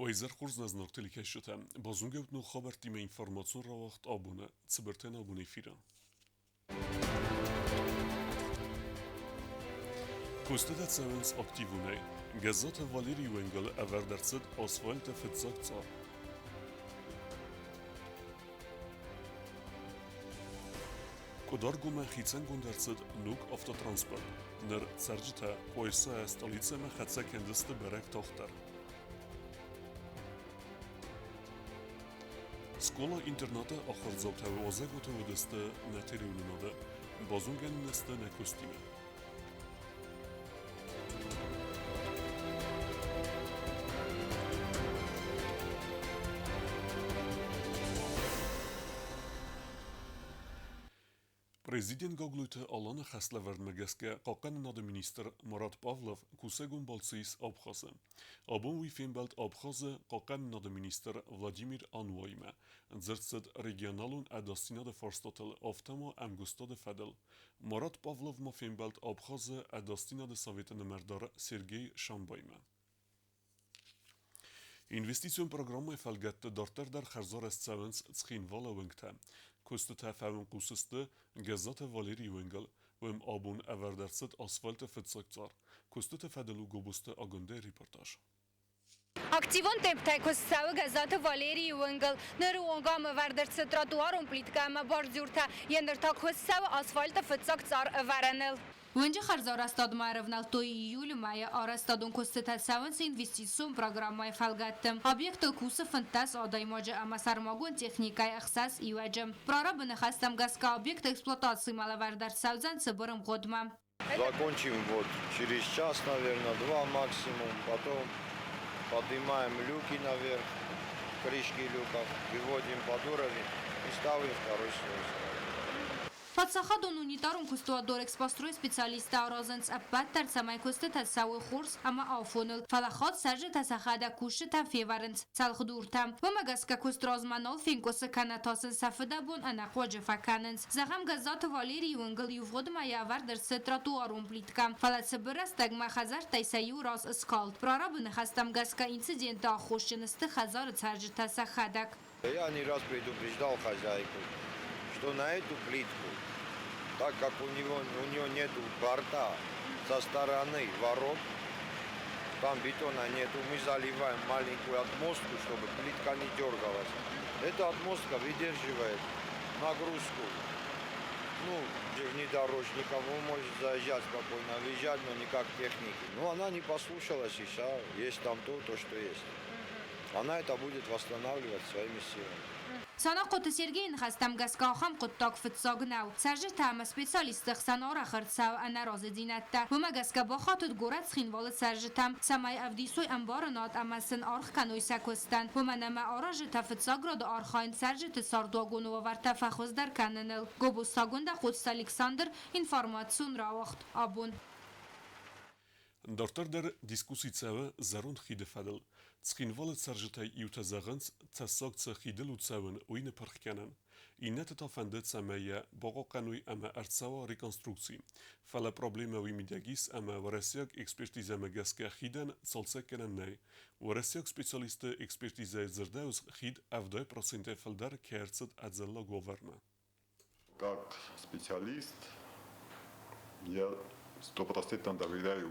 وإذا خرزنا زنرتلي كشتا بازونجوت نو خبر تيما إنفورماسيون روقت أبونا تبرتنا أبوني فيران كوستدا تساونس أكتيفوني جازات فاليري وينجل أفردرسد أسفلت فتزاك صار كودارجو ما خيتسان گوندرسد نوك أفتوترانسبورت نر سرجتا كويسا استوليتسا ما خدسا كندست برك تختر Skola internata ахыр завтави озаготави даста на теревлинада базунген наста на костиме. Президент Гоглуйте Алана Хаславард Магаске Какан над министр Марат Павлов Кусегун Балцис Абхазы. Абон Вифенбалт Абхазы Какан над министр Владимир Анвайме. Зерцед регионалун Адастина де Форстотел Автомо Амгуста де Федел. Марат Павлов Мафенбалт Абхазы Адастина де Совета Номердар Сергей Шамбайме. Investisiyon programı felgette dartlar der xerzar estevens tschin vala wengte. Kostu tefavun kusiste gazete Valeri Wengel و ام آبون اورderset asfalte fetsaktar. Kostu tefadelu gobuste agunde reportaj. Активон темптай костсавы газаты Валерий Уэнгл нырыонгам вардырцы тротуаром плиткама бордюрта ендырта костсавы асфальта фыцак цар вараныл. Венже харзар астадма равнал то июль мая арастадун костета саванс инвестицион программай фалгаттым. Объекты кусы фантаз одаймаджа ама сармагун техникай ахсас иваджам. Прорабыны хастам газка объекты эксплуатации малавардар савзан цыбырым годма. Закончим вот через час, наверное, 2 максимум, потом поднимаем люки наверх, крышки люков, выводим под уровень и ставим второй слой. Фатсахадон унитарун кустуадор экспострой специалиста розенц аппат тарцамай кусты тасауи хурс ама афонул фалахат сажи тасахада куши тафеваренц цалхдуртам вамагаска куст розманол финкосы канатосын сафыдабун ана ходжи факаненц загам газат Валерий Уэнгл ювгод мая вардерсы тротуарун плиткам фалацыбырас тагма хазар тайсаю раз скалт прорабыны хастам газка инцидента охушчинысты хазар царжи тасахадак. Я не раз предупреждал хозяйку, что на эту плитку, так как у нее нету борта со стороны ворот, там бетона нету, мы заливаем маленькую отмостку, чтобы плитка не дергалась. Эта отмостка выдерживает нагрузку. Внедорожников, он может заезжать спокойно, выезжать, но никак техники. Но она не послушалась, и все, есть там то, что есть. Она это будет восстанавливать своими силами. Сана Коты Сергей хастам газкахам Коттак фитсагнау. Сажи там специалист санора хартсау анаразы динатта. Вума газка бахатут город схинвалы сажи там. Самай авдисой амбаранат амасын арх каной сакостан. Вума нама аражи та фитсаград архайн сажи тсардуагуну варта фахоз дар каннел. Гобу сагунда Хотс Александр информацион равахт абун. Дартар дар дискусийцавы зарун хиде фадл. Цхинвалы царжитай иутазаганц цасагца хидел уцавын уйны пархканан. Иннет тафанды цамая бага кануй ама арцава реконструкции. Фала проблема уймидягис ама варасяк экспертиза магаска хидан цалцаканан най. Варасяк специалисты экспертиза зердаус хид авдай проценте фалдар керцет адзалла говерна. Как специалист я 100% доверяю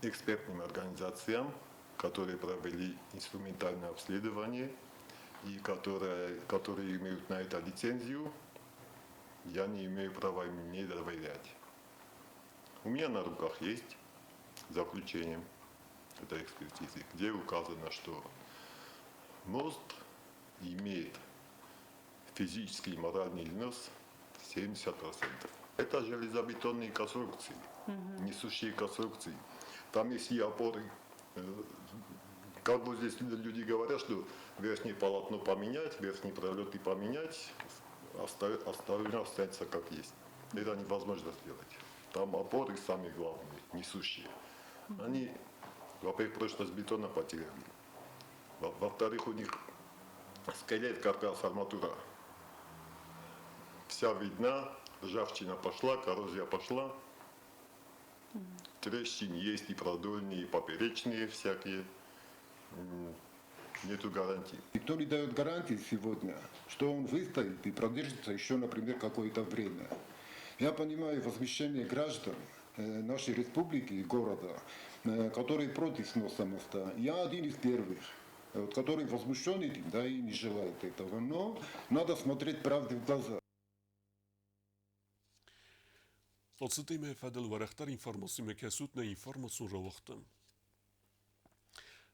экспертным организациям, которые провели инструментальное обследование и которые имеют на это лицензию, я не имею права им не доверять. У меня на руках есть заключение этой экспертизы, где указано, что мост имеет физический и моральный износ 70%. Это железобетонные конструкции, несущие конструкции. Там есть и опоры. Как бы здесь люди говорят, что верхнее полотно поменять, верхний пролеты поменять, остальное останется как есть. Это невозможно сделать. Там опоры самые главные, несущие. Они, во-первых, прочность бетона потеряли. Во-вторых, у них скелет, каркас, арматура. Вся видна, ржавчина пошла, коррозия пошла. трещин есть и продольные, и поперечные всякие. Нету гарантии. Никто не дает гарантии сегодня, что он выстоит и продержится еще, например, какое-то время. Я понимаю возмущение граждан нашей республики и города, которые против сноса моста. Я один из первых, который возмущен этим, да, и не желает этого. Но надо смотреть правде в глаза. Podsytejme fadel warachtar informacji mekesut na informacją rołochtem.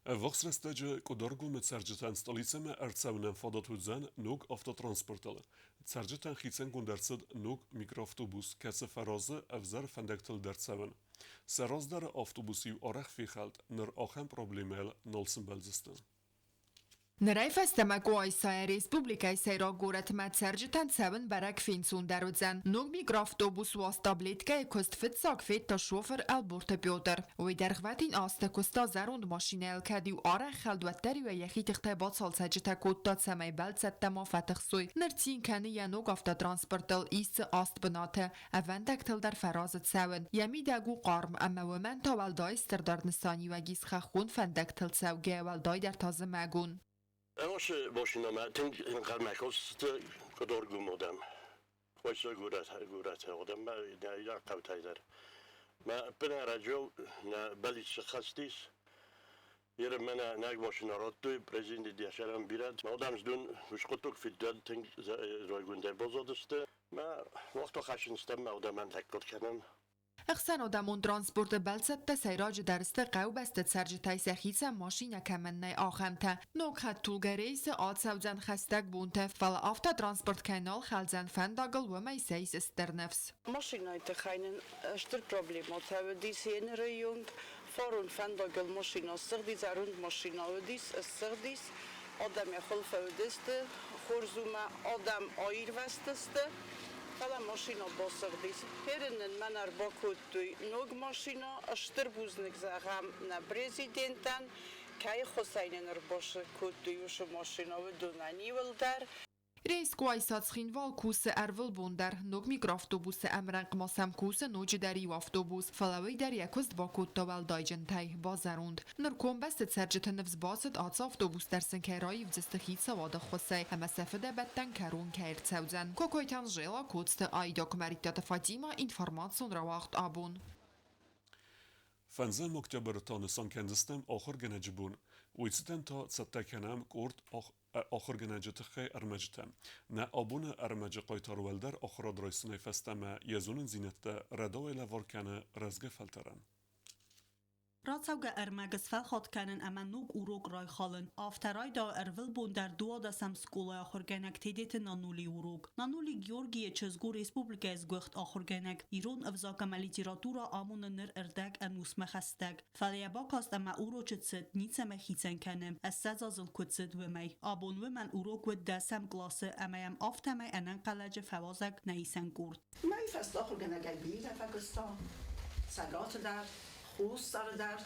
W Oxrestedzie kudorgu my cardzitan stoliceme arcaunem fodotudzen nuk autotransportel. Cardzitan hicen gunderced nuk mikroautobus kese faroze evzer fendektel dercaven. Serozdar autobusiv orach fichalt ner ochem problemel nolsenbelzisten. Նրայֆեստը մակոյսայ ռեսպուբլիկայ սերոգուրետ մացերջտան ցավն բարակ ֆինցունդարուձան նուգ միկրոավտոբուս ոստաբլիտկա կոստֆիտ սակֆիտ տա շոֆեր Alberta Piotr ու դերղվատին աստը կոստա զարունդ մաշինել կադի արախ խալդուատերի ու յախի տղտե բացալցաջտա կոտտա ցամայ բալցատտամա ֆատխսույ նրցին կանի յանուգ ավտոտրանսպորտալ իսը աստ բնաթը ավանդակտել դար ֆարազը ցավն յամի դագու qarm amma ومن تا والدای استردار نسانی و گیز خخون فندکتل ցավ գե والدای در تازه مگون Ewas boşuna ma tin karmakos kodorgu modem. Hoysa gurat odem ma ya kavtaylar. Ma bena radio na balis khastis. Yerim mana nag boşuna rottu prezident diyaşaram birad. Odams dun müşkotuk fiddal tin roygunda bozoduste. Ma vaqto khashinstam ma odaman takkot kanam. اخسن آدمون ترانسپورت بلسد سیراج درست قو بست سرج تایس خیس ماشین کمنه آخمته نوک خد طولگریس آد سوزن خستک بونته فل آفتا ترانسپورت کانال خلزن فنداگل و میسیس استرنفس ماشینای تخینن اشتر پروبلیمات هوا دیس این ریونگ فارون فنداگل ماشینا سردی زاروند ماشینا و دیس سردیس آدم خلف و دست خورزوما آدم آیر وستسته حالا ماشینا باسردیس هرنن من ارباکوت دوی نوگ ماشینا اشتر بوزنک زغم نه پرزیدنتن که خسینن ارباش کوت دویوش ماشینا و دونانی ولدر رئیس قوایسات خینوال کوس ارول بوندر نوگ میکرافتوبوس امرنق ماسم کوس نوج دری و افتوبوس فلاوی در یکست با کوت دوال دایجن تای بازاروند نرکوم بست سرجت نفس باسد آتس افتوبوس در سنکرایی و زستخید سواد خوصی اما سفده بدن کرون کرد سوزن کوکویتان جیلا کوتست آیداک مریتات فاطیما اینفرماسیون رواخت آبون Fenzel Oktober'tan kendistem ahır genecibun. Uytsiten ta tsattakanam kurt ahır genecetxe ermecitem. Ne abune ermeci qaytarvelder ahıra draysine festeme yazunun zinette redawele varkane rezge felteren. Ratsauga ermeges felhat kennen ama nog urok rای خالن آفترای دا ارول بون در دو دسم سکولا آخرگنک تیدیت نانولی urok. نانولی گیورگی چزگو ریسپوبلیکا از گوخت آخرگنک ایرون افزاک لیتراتورا آمون نر اردک انوس مخستک. فلیا باکاست اما اورو چتسد نیتس مخیتن کنم از سزازل کتسد و می. آبون و من اورok و دسم گلاسه اما یم آفتمه انن قلج فوازک نیسن گرد. می فست آخرگنک بیره فگستا سگات در خوست در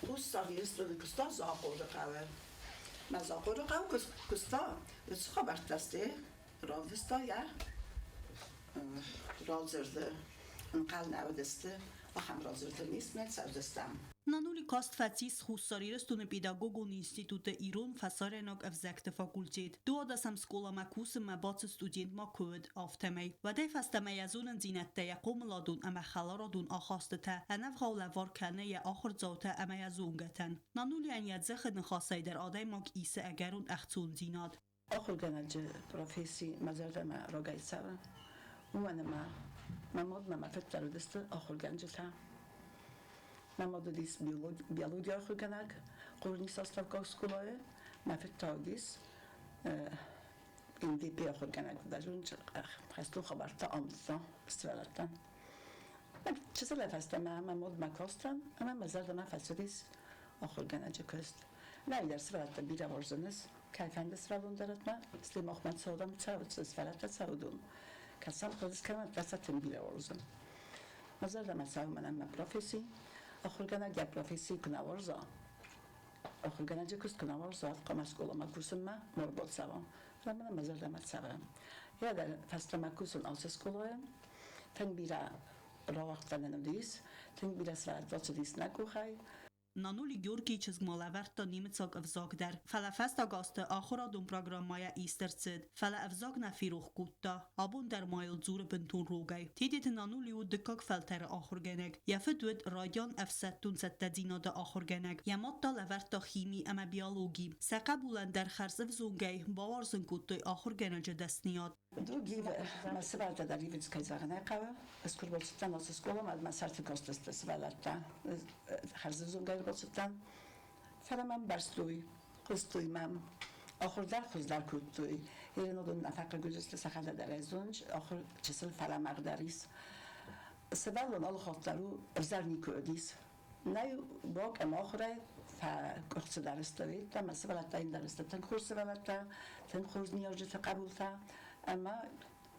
خوست است رو کستا زاقور قوه مزاقور قوه کستا از خبر دسته راوستا یا رازرده انقل نودسته و هم رازرده نیست من سردستم نانولی کاست فتیس خوستاریرستون پیداگوگون اینستیتوت ایرون فسارناک افزکت فاکولتید دو دسم سکولا مکوس مبات استودینت ما کود آفتمی و دی فستمی ازون زینت تا یقوم لادون اما خلارادون آخاسته تا انف خاولوار کنه یا آخر زوته اما ازون گتن نانولی انیت زخد نخواسته در آدای ماک ایسه اگرون اختون زیناد آخر گنج پروفیسی مزرده ما را گید سوان ومن ما مود ما فتر دست آخر گنج تا Намадодис биология хурганак, курни составка скулае, мафеттагис, НДП хурганак дажун хасту хабарта амдсан ствалатан. چیزی فست ما مود مکاستن اما مزرد ما فسودیس آخرگنج کست. نه در سوالت بیرا ورزنس کارکند سوالون دارد ما سلیم احمد سودم چاوت سوالت سودون کسال خودش کردن دستم بیرا ورزن. مزرد ما سوال منم پروفیسی آخرگنج یا پروفیسی کنارزا. آخرگنج کست کنارزا قامس کولا مکوسم ما مربوط سوام. من مزرد ما سوام. یا در فست مکوسن آسس کولایم تن بیرا راوقتن ندیس تنگ بیرس و داد دیس نکوخای Նանուլի Գյորգիչս գմոլավերտը նիմցոք վզոք դեր Ֆալաֆեստ ագաստը ախորադում պրոգրամմայա իստերցid Ֆալա վզոքնա ֆիրուխ կուտտա Աբուն դեր մայլ ձուրը բնտուն ռոգայ Թիդիտ նանուլի ու դկակ ֆալտերը ախորգենեք Եֆդուդ ռադիոն F7 7 ախորգենեք Յամոտտա լավերտը խիմի ամա բիոլոգի Սակաբուլան դեր խարսը վզունգայ Բավարզն կուտտի ախորգենը ջդեսնիատ دو گیو مسئله تا داری ویز که زغنه قوا اسکول بودن از اسکول ما مسئله کاست استسوالتا خرزون گیر بودن فرمان برستوی خستوی مم آخر در خود در کودتوی یه نودن نفق گذشته سخت در ازونج آخر چسل فرام مقداریس سوالون آل خاطرو ازرنی کودیس نه باق ام آخره فکرس درستوی تا مسئله تا این درست تنخورس ولتا تنخورس نیاجت قبول تا اما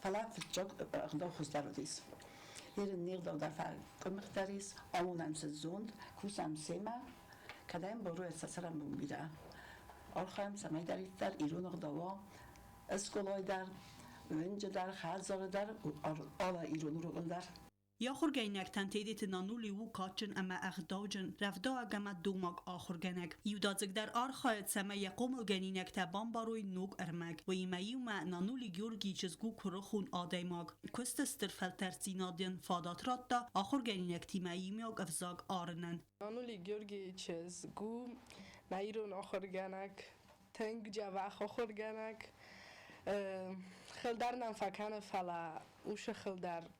فلان فجاق اقدام خستارودیس. یه نیق در فکر مختاریس آمونم سزوند کوسم سیما کدام بروی سرم بمیره. آخرم سمی در ایران اقدام اسکولای در ونج در خالزار در آلا ایران رو در Յախորգայնակ տանտեդիտ նանուլի ու կաչն ամա աղդոջն ռավդո ագամա դումակ ախորգանակ յուդածկ դար արխայt սամա յակոմլ գենինակ տա բամբարոյ նուկ արմակ վիմայումա նանուլի գյուրգիչս գու քրոխուն ադայմակ քստստր ֆալտերցինադին ֆադատրատտա ախորգայնակ թիմայիմյակ ավզակ արնան նանուլի գյուրգիչս գու նայրուն ախորգանակ թենք ջավախ ախորգանակ խլդարնան ֆականը ֆալա ուշը խլդար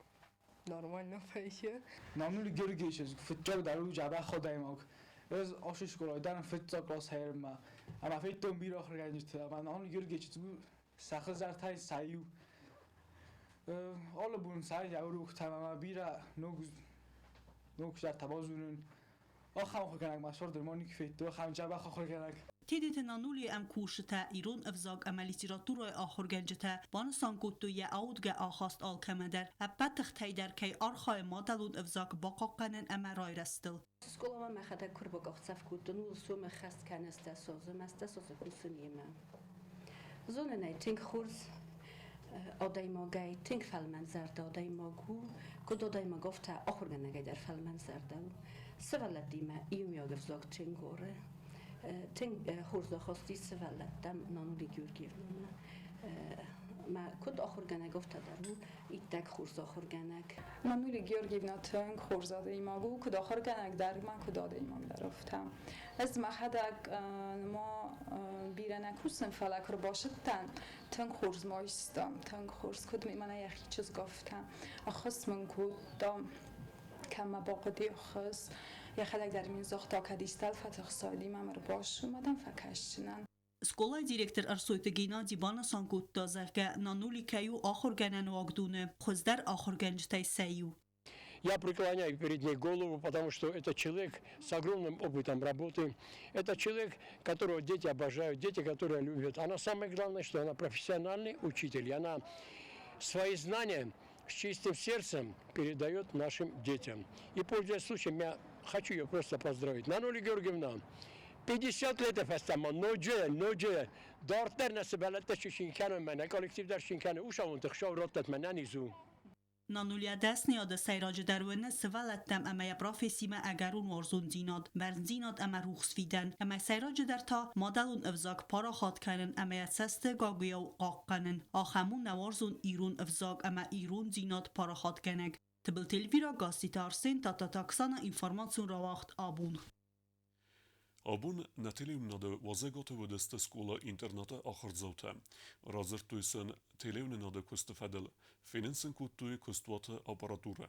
Нормально фейше. Нанули Георгиевич, футбол дару жаба ходаймок. Роз ашиш школа дан футбол класс хайрма. Ама фейтон бир охир ганжт. Ама Нанули Георгиевич зу сахазар тай саю. Alla bun сай яуру тамама бира нуг жар табазунун. آخام خو کنگ مشور درمانی که فیت دو خام جبه خو کنگ تیدیت نانولی ام کوشتا ایرون افزاگ ام لیتراتورای آخر گنجتا بانسان کتو یا اودگه آخاست آل کمدر ابت تختی در کی آرخای مادلون افزاگ باقا قنن ام رای رستل سکولا ما مخدا کربا گفتف کتو نو سوم خست کنسته سازم است سازه کنسنیم زون نه تینگ خورز آدای ما گای تینگ فلمن زرد آدای ما گو کد آدای ما گفته آخر گنگای در فلمن زرده سوالت دیمه ایوم یا گفزاگ تینگوره تینگ خورز خواستی سوالت دم نانولی گیورگیر ما کد آخر گنگ گفته درو ایتک خورز آخر گنگ نانولی گیورگیونا تینگ خورز آدای ما گو کد آخر گنگ در من کد آدای ما درفتم از مخدک ما بیرن کوسن فلک رو باشد تنگ خورز مایستم تنگ خورز کد میمانه یخی چیز گفتم آخست من کد دام کم باقدی خس یا خدک در این زختا کدیستال فتح سادی ممر باش اومدم فکشتنن Скола директор Арсойта Геннадий Банасан кутта зерге нанули каю ахорганен вагдуне хоздар ахорганжтай саю. Я преклоняю перед ней голову, потому что это человек с огромным опытом работы. Это человек, которого дети обожают, дети, которые любят. Она самое главное, что она профессиональный учитель. И она свои знания с чистым сердцем передает нашим детям. И пользуясь случаем, я хочу ее просто поздравить. Нанули Георгиевна, 50 лет фестама, нодже, дартер насыбалетте шинканы мене, коллективдер шинканы, ушавун тыхшав роттет мене низу. نانولیا دست نیاد سیراج درونه سوالتم اما یا پروفسیما اگرون ورزون زیناد برزیناد اما روخس فیدن اما سیراج در تا مادلون افزاک پارا خاد کنن اما یا سست گاگویا و قاق کنن آخمون نوارزون ایرون افزاک اما ایرون زیناد پارا خاد کنگ تبل تلویرا گاستی تارسین تا تاکسانا اینفورماسیون را وقت آبون Abun natelevnade vazegote vodeste skola internata achrzauta. Razertuisen televnade kustefadel finansen kuttui kustwate apparatura.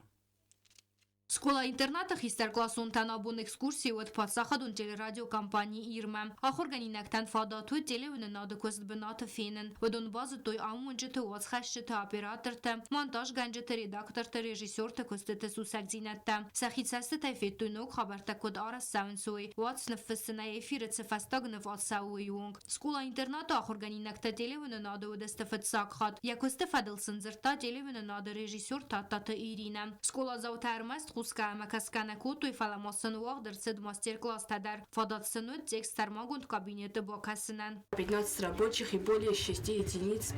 Շկոլա-ինտերնատը խիստեր կլասուն տանաբուն էքսկուրսի ու պատսախադուն տելերադիո կամպանի իրմը։ Ախորգանինակտան ֆադատու տելևնը նադկոստ բնատը ֆինն, վդուն բազը տոյ ամունջը ուած խաշչը օպերատորը, մոնտաժ գանջը ռեդակտորը ռեժիսորը կոստետը սուսակցինատը։ Սախիցաստը տայֆետու նոկ խաբարտա կոդ արաս սաունսոյ, ուած նֆսնա էֆիրը ցֆաստագնվ ալսաույունг։ Շկոլա-ինտերնատը ախորգանինակտը տելևնը նադը ուդստը ֆծակխատ, յակոստը ֆադլսն զրտա տելևնը նադը ռեժիսոր տատտը իրինը։ Շկոլա զաուտարմաստ Хуска Макасканакут и Фаламосануах дерцед мастер-класс тадар. Фадатсанут текст тармагунд кабинеты Бокасынан. 15 рабочих и более 6 единиц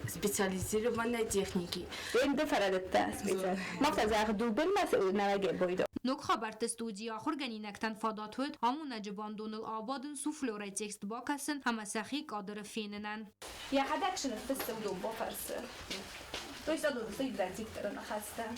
специализированной техники. نوک خبرت استودیو آخر گنینکتن فادات هود همون نجبان دونل آبادن سوفلوره تکست باکسن همه سخی قادر فیننن یا حدک شنف تستودو با فرسه تویستا دو در دیکتر نخستم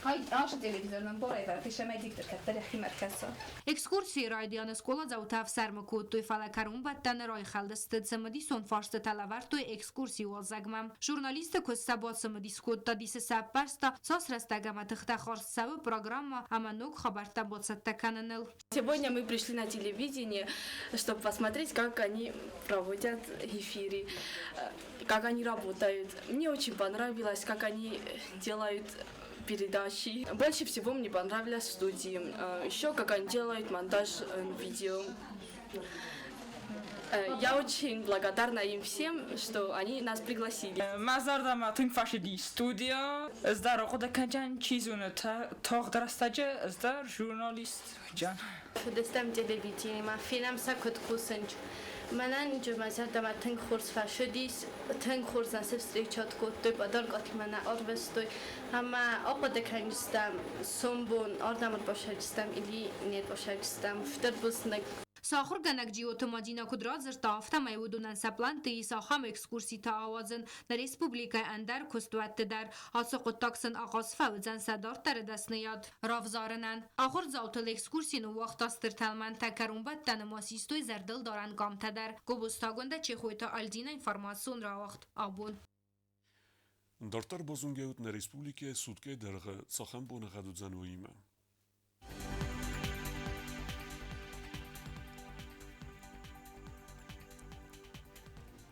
های آش تلویزیون من برای فرقیش ما دیکتر کتر خی مرکزا اکسکورسی رایدیان اسکولا زاوتاف سرمکود توی فلکرون بدتن رای خلدست سمدی سون فارست تلاور توی اکسکورسی وازگمم ژورنالیست کستبات سمدی سکوت تا دیس سپرستا ساس رستگم تختخار سو программа Аманук Хабарта Боцаттакананел. Сегодня мы пришли на телевидение, чтобы посмотреть, как они проводят эфиры, как они работают. Мне очень понравилось, как они делают передачи. Больше всего мне понравилось в студии. Еще как они делают монтаж видео. Я очень благодарна им всем, что они нас пригласили. Мазардама тынфашиди студия. Здар окудакаджан чизуна тагдырастаджа здар журналист джан. Шудестам телевидение ма филм сакут кусенч. Манан инжа мазардама тын хурс фашидис тын хурс насив встречат коттой бадар гатмана арвестой. Ама окудакаджстам сомбон ардамр башаджстам или нет башаджстам. Штат буснак ساخر گنگ جیوت مدینا کدرات زرتافتا میودونن سپلان تی ساخم اکسکورسی تا آوازن در ریسپوبلیکای اندر کستوات در آسو قطاکسن آغاز فوزن صدار تر دست نیاد رافزارنن آخر زاوتل اکسکورسی نو وقت استر تلمن تکرون بد تن ماسیستوی زردل دارن گام تدر گوبستاگونده چه خویتا الدین انفرماسون را وقت آبون دارتر بازونگهوت نه ریسپوبلیکای سودکه درغه ساخم بونه غدود زنویمه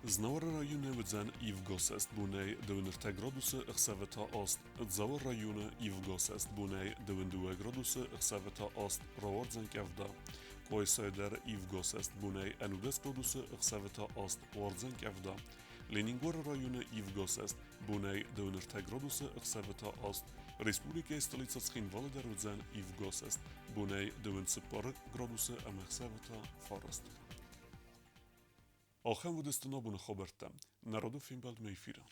Znawar rajony wydzen i w gosest bunej dwunerte gradusy chsaweta ost. Dzawar rajony i w gosest bunej dwundue gradusy chsaweta ost rawardzen kevda. Koi söder i w gosest bunej enudes gradusy chsaweta ost wardzen kevda. Leningwar rajony i w gosest bunej dwunerte gradusy chsaweta ost. Respublika stolica Schinwale der wydzen i w gosest bunej dwuncypar gradusy chsaweta forest. آخر ودستنا بون خبرتم نرادو فیلم بلد میفیرم